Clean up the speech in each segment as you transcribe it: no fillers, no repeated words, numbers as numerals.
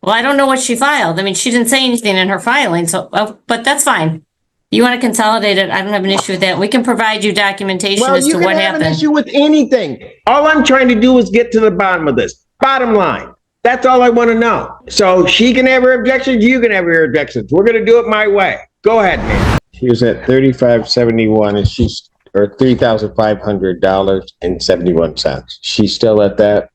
Well, I don't know what she filed. I mean, she didn't say anything in her filing, so, but that's fine. You want to consolidate it, I don't have an issue with that. We can provide you documentation Well, as you to can what have an happened. issue with anything. All I'm trying to do is get to the bottom of this. Bottom line. That's all I want to know. So she can have her objections. You can have your objections. We're going to do it my way. Go ahead, man. She was at $3,571, and she's or $3,500.71. She's still at that.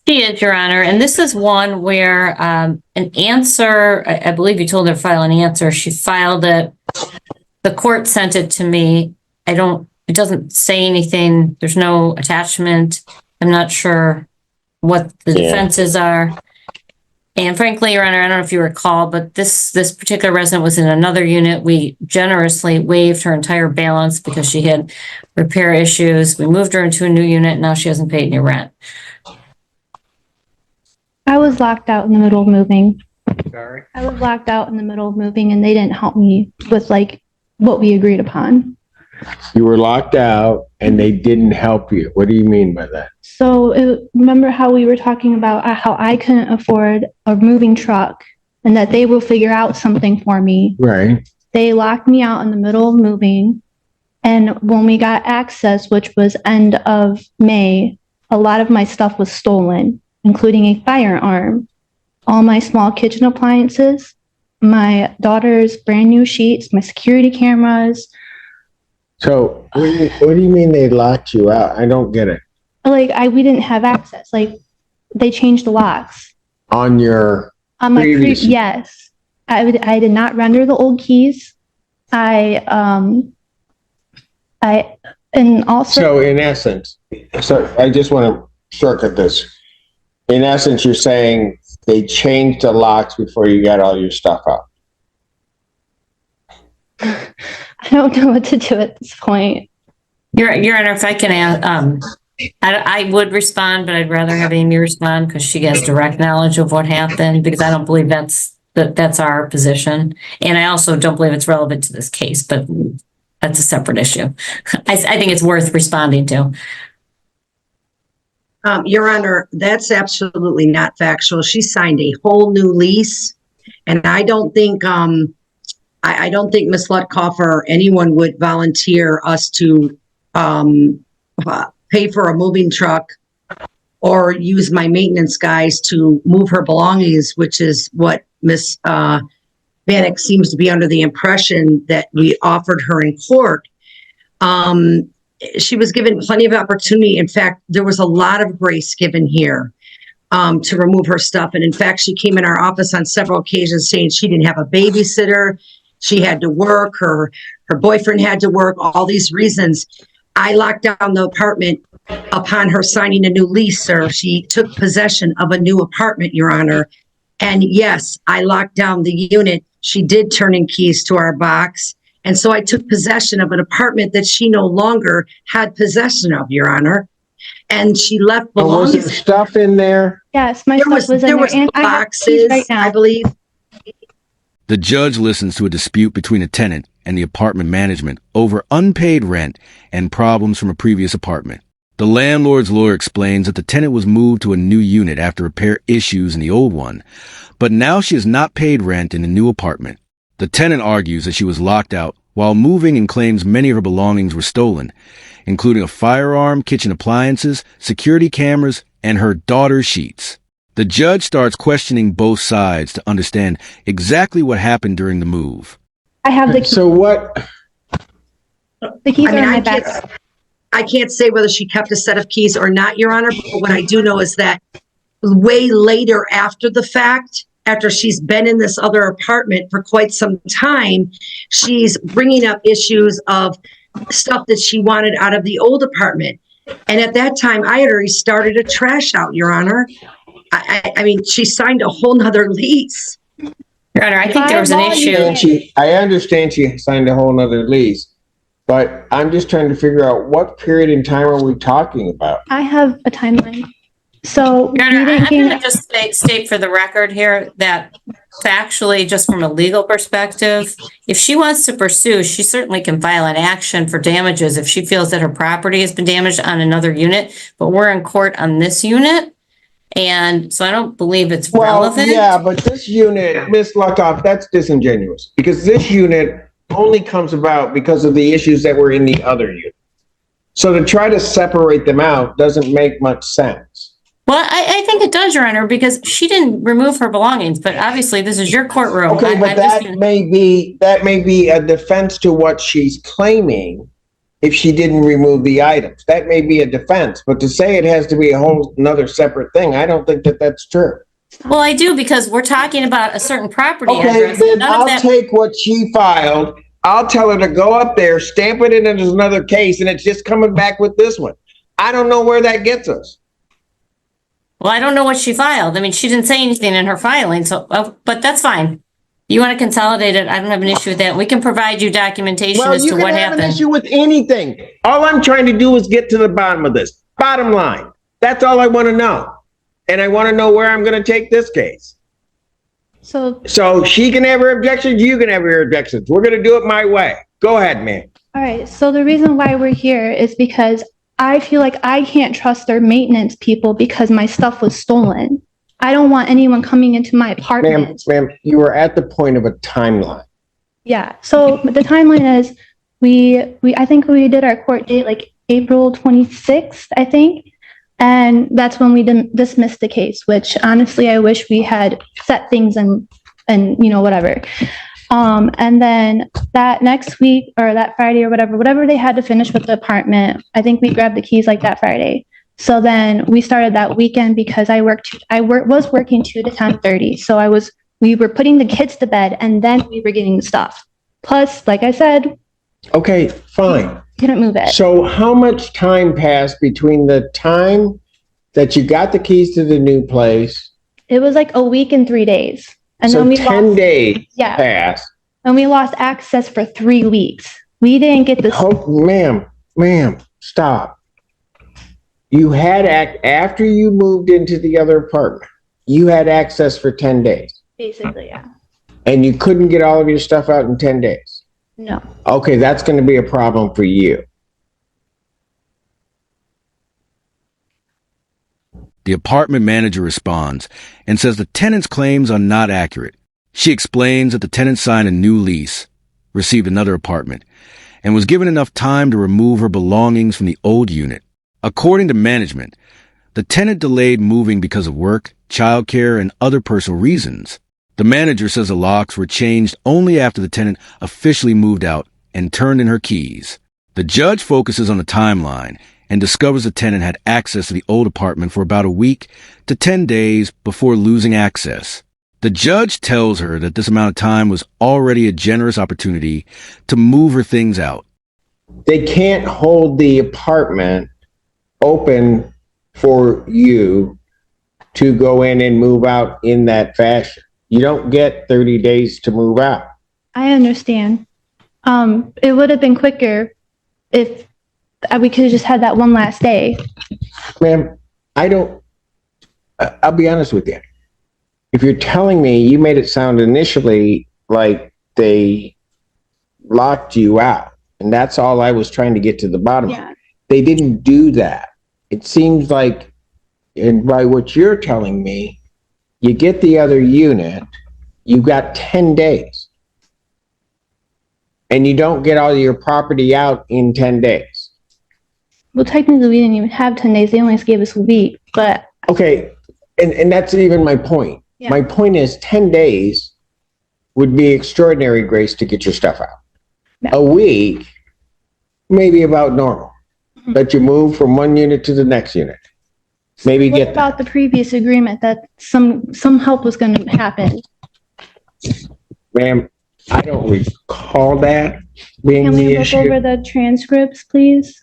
She is, Your Honor, and this is one where an answer, I believe you told her to file an answer. She filed it. The court sent it to me. It doesn't say anything. There's no attachment. I'm not sure what the defenses are. And frankly, Your Honor, I don't know if you recall, but this particular resident was in another unit. We generously waived her entire balance because she had repair issues. We moved her into a new unit. Now she hasn't paid any rent. I was locked out in the middle of moving. Sorry. I was locked out in the middle of moving, and they didn't help me with like what we agreed upon. You were locked out, and they didn't help you. What do you mean by that? So remember how we were talking about how I couldn't afford a moving truck and that they will figure out something for me. Right. They locked me out in the middle of moving. And when we got access, which was end of May, a lot of my stuff was stolen, including a firearm, all my small kitchen appliances, my daughter's brand new sheets, my security cameras. So what do you mean they locked you out? I don't get it. Like we didn't have access. Like they changed the locks On your on my previous. yes. I did not render the old keys. And also. So in essence, I just want to shortcut this. In essence, you're saying they changed the locks before you got all your stuff out. I don't know what to do at this point. Your Honor, if I can add, I would respond, but I'd rather have Amy respond because she has direct knowledge of what happened, because I don't believe that's our position. And I also don't believe it's relevant to this case, but that's a separate issue. I think it's worth responding to. Your Honor, that's absolutely not factual. She signed a whole new lease, and I don't think I don't think Ms. Lutkoff or anyone would volunteer us to pay for a moving truck or use my maintenance guys to move her belongings, which is what Ms. Bannock seems to be under the impression that we offered her in court. She was given plenty of opportunity. In fact, there was a lot of grace given here to remove her stuff. And in fact, she came in our office on several occasions saying she didn't have a babysitter. She had to work. Her boyfriend had to work. All these reasons. I locked down the apartment upon her signing a new lease, sir. She took possession of a new apartment, Your Honor. And yes, I locked down the unit. She did turn in keys to our box. And so I took possession of an apartment that she no longer had possession of, Your Honor. And she left belongings. Was there stuff in there? Yes, my stuff was in there. And I have boxes, keys right now. I believe. The judge listens to a dispute between a tenant and the apartment management over unpaid rent and problems from a previous apartment. The landlord's lawyer explains that the tenant was moved to a new unit after repair issues in the old one, but now she has not paid rent in the new apartment. The tenant argues that she was locked out while moving and claims many of her belongings were stolen, including a firearm, kitchen appliances, security cameras, and her daughter's sheets. The judge starts questioning both sides to understand exactly what happened during the move. I have the keys. So what? The keys are in my bag. I can't say whether she kept a set of keys or not, Your Honor, but what I do know is that way later after the fact, after she's been in this other apartment for quite some time, she's bringing up issues of stuff that she wanted out of the old apartment. And at that time, I had already started a trash out, Your Honor. I mean, she signed a whole nother lease. Your Honor, I think there was an issue. I understand she signed a whole nother lease, but I'm just trying to figure out what period in time are we talking about? I have a timeline. So Your Honor, I'm going to just state for the record here that factually, just from a legal perspective, if she wants to pursue, she certainly can file an action for damages if she feels that her property has been damaged on another unit, but we're in court on this unit. And so I don't believe it's Well, relevant. yeah, but this unit, Miss Luckoff, that's disingenuous because this unit only comes about because of the issues that were in the other unit. So to try to separate them out doesn't make much sense. Well, I think it does, Your Honor, because she didn't remove her belongings, but obviously this is your courtroom. Okay, but that may be a defense to what she's claiming if she didn't remove the items. That may be a defense, but to say it has to be a whole another separate thing, I don't think that that's true. Well, I do, because we're talking about a certain property Okay, address. then None of I'll that. take what she filed. I'll tell her to go up there, stamp it in as another case, and it's just coming back with this one. I don't know where that gets us. Well, I don't know what she filed. I mean, she didn't say anything in her filing, so, but that's fine. You want to consolidate it, I don't have an issue with that. We can provide you documentation Well, as you to can what have an happened. issue with anything. All I'm trying to do is get to the bottom of this. Bottom line. That's all I want to know. And I want to know where I'm going to take this case. So she can have her objections, you can have your objections. We're going to do it my way. Go ahead, man. All right. So the reason why we're here is because I feel like I can't trust their maintenance people because my stuff was stolen. I don't want anyone coming into my apartment. Ma'am, you were at the point of a timeline. Yeah. So the timeline is I think we did our court date like April 26th, I think. And that's when we dismissed the case, which honestly, I wish we had set things and whatever. And then that next week or that Friday or whatever they had to finish with the apartment, I think we grabbed the keys like that Friday. So then we started that weekend because I was working 2 to 10:30. So we were putting the kids to bed and then we were getting the stuff. Plus, like I said. Okay, fine. Couldn't move it. So how much time passed between the time that you got the keys to the new place? It was like a week and 3 days. And so then we 10 days passed. And we lost access for 3 weeks. We didn't get the. Oh, ma'am, stop. You had after you moved into the other apartment, you had access for 10 days. Basically, yeah. And you couldn't get all of your stuff out in 10 days. No. Okay, that's going to be a problem for you. The apartment manager responds and says the tenant's claims are not accurate. She explains that the tenant signed a new lease, received another apartment, and was given enough time to remove her belongings from the old unit. According to management, the tenant delayed moving because of work, childcare, and other personal reasons. The manager says the locks were changed only after the tenant officially moved out and turned in her keys. The judge focuses on the timeline and discovers the tenant had access to the old apartment for about a week to 10 days before losing access. The judge tells her that this amount of time was already a generous opportunity to move her things out. They can't hold the apartment open for you to go in and move out in that fashion. You don't get 30 days to move out. I understand. It would have been quicker if we could have just had that one last day. Ma'am, I'll be honest with you. If you're telling me you made it sound initially like they locked you out, and that's all I was trying to get to the bottom of. Yeah. They didn't do that. It seems like, and by what you're telling me, you get the other unit, you've got 10 days. And you don't get all your property out in 10 days. Well, technically, we didn't even have 10 days. They only gave us a week, but. Okay, and that's even my point. Yeah. My point is 10 days would be extraordinary grace to get your stuff out. Yeah. A week, maybe about normal. But you move from one unit to the next unit. Maybe What get about the previous agreement that some help was going to happen? Ma'am, I don't recall that being Can the we look issue. over the transcripts, please?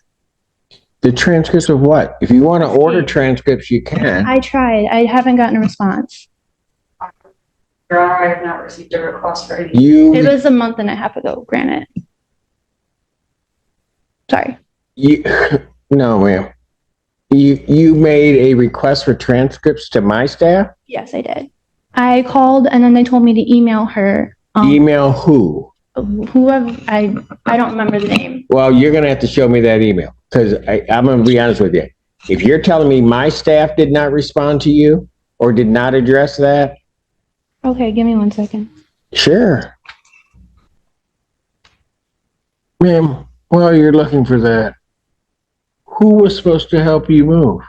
The transcripts of what? If you want to order transcripts, you can. I tried. I haven't gotten a response. Your Honor, I have not received a request for any. It was a month and a half ago, granted. Sorry. No, ma'am. You made a request for transcripts to my staff? Yes, I did. I called and then they told me to email her. Email who? Whoever, I don't remember the name. Well, you're going to have to show me that email because I'm going to be honest with you. If you're telling me my staff did not respond to you or did not address that, Okay, give me 1 second. sure. Ma'am, while you're looking for that, who was supposed to help you move?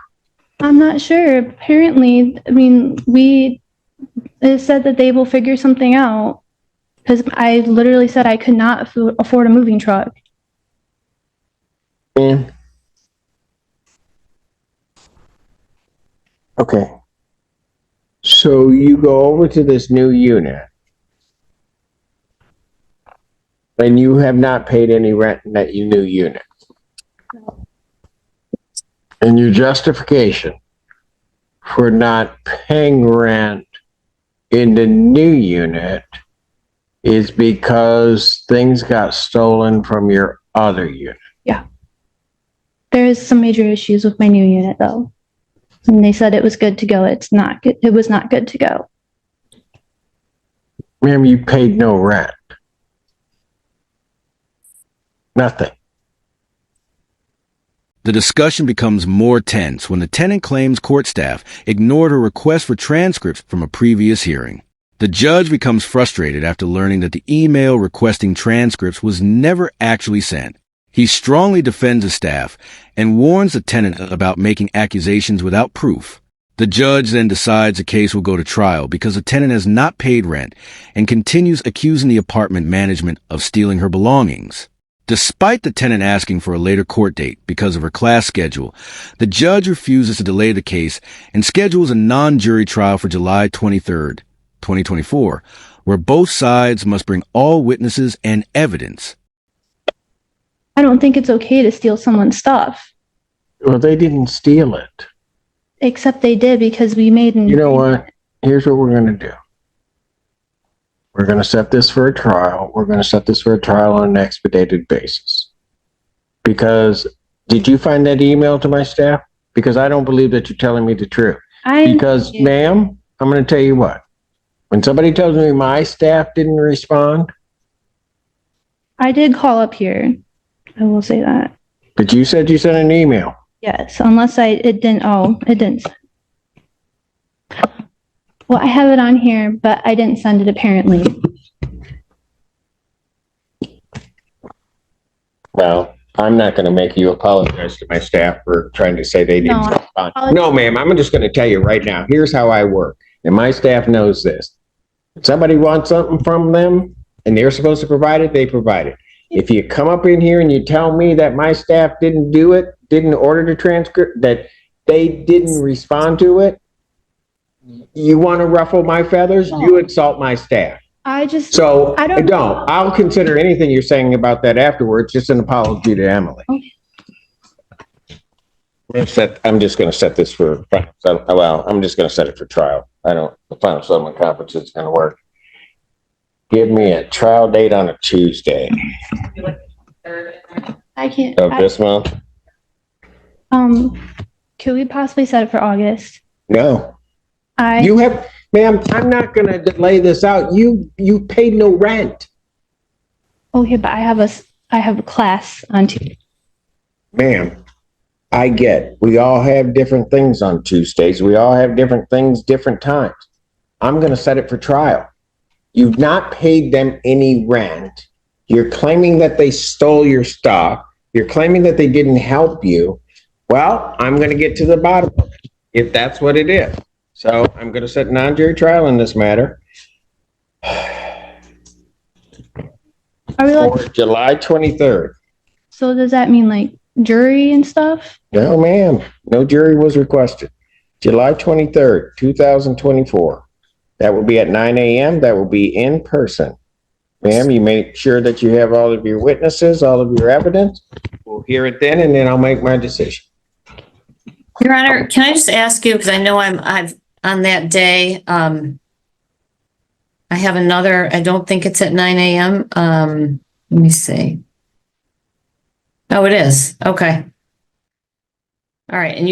I'm not sure. Apparently, I mean, it said that they will figure something out because I literally said I could not afford a moving truck. Ma'am? Okay. So you go over to this new unit and you have not paid any rent in that new unit. And your justification for not paying rent in the new unit is because things got stolen from your other unit. There's some major issues with my new unit though. And they said it was good to go. It's not good. It was not good to go. Ma'am, you paid no rent. Nothing. The discussion becomes more tense when the tenant claims court staff ignored her request for transcripts from a previous hearing. The judge becomes frustrated after learning that the email requesting transcripts was never actually sent. He strongly defends the staff and warns the tenant about making accusations without proof. The judge then decides the case will go to trial because the tenant has not paid rent and continues accusing the apartment management of stealing her belongings. Despite the tenant asking for a later court date because of her class schedule, the judge refuses to delay the case and schedules a non-jury trial for July 23rd, 2024, where both sides must bring all witnesses and evidence. I don't think it's okay to steal someone's stuff, Well, they didn't steal it. except they did because we made an You know what? Here's what we're going to do. We're going to set this for a trial. We're going to set this for a trial on an expedited basis. Because did you find that email to my staff? Because I don't believe that you're telling me the truth. Because, ma'am, I'm going to tell you what. When somebody tells me my staff didn't respond, I did call up here. I will say that. but you said you sent an email. Yes, unless it didn't. Oh, it didn't. Well, I have it on here, but I didn't send it apparently. Well, I'm not going to make you apologize to my staff for trying to say they didn't No, respond. No, ma'am, I'm just going to tell you right now. Here's how I work. And my staff knows this. If somebody wants something from them and they're supposed to provide it, they provide it. If you come up in here and you tell me that my staff didn't do it, didn't order the transcript, that they didn't respond to it, you want to ruffle my feathers, you insult my staff. So I don't know. I'll consider anything you're saying about that afterwards, just an apology to Emily. Okay. I'm just going to set this for, well, I'm just going to set it for trial. The final settlement conference is going to work. Give me a trial date on a Tuesday I can't. of this month. Could we possibly set it for August? No. Ma'am, I'm not going to delay this out. You paid no rent. Okay, but I have a class on Tuesday. Ma'am, I get, we all have different things on Tuesdays. We all have different things, different times. I'm going to set it for trial. You've not paid them any rent. You're claiming that they stole your stuff. You're claiming that they didn't help you. Well, I'm going to get to the bottom of it, if that's what it is. So I'm going to set non-jury trial in this matter for July 23rd. So does that mean like jury and stuff? No, ma'am. No jury was requested. July 23rd, 2024. That will be at 9 a.m. That will be in person. Ma'am, you make sure that you have all of your witnesses, all of your evidence. We'll hear it then, and then I'll make my decision. Your Honor, can I just ask you, because I know I've on that day, I have another, I don't think it's at 9 a.m. Let me see. Oh, it is. Okay. All right. And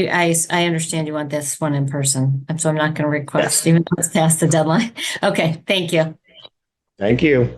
I understand you want this one in person. And so I'm not going to request, even though it's past the deadline. Okay. Thank you. Thank you.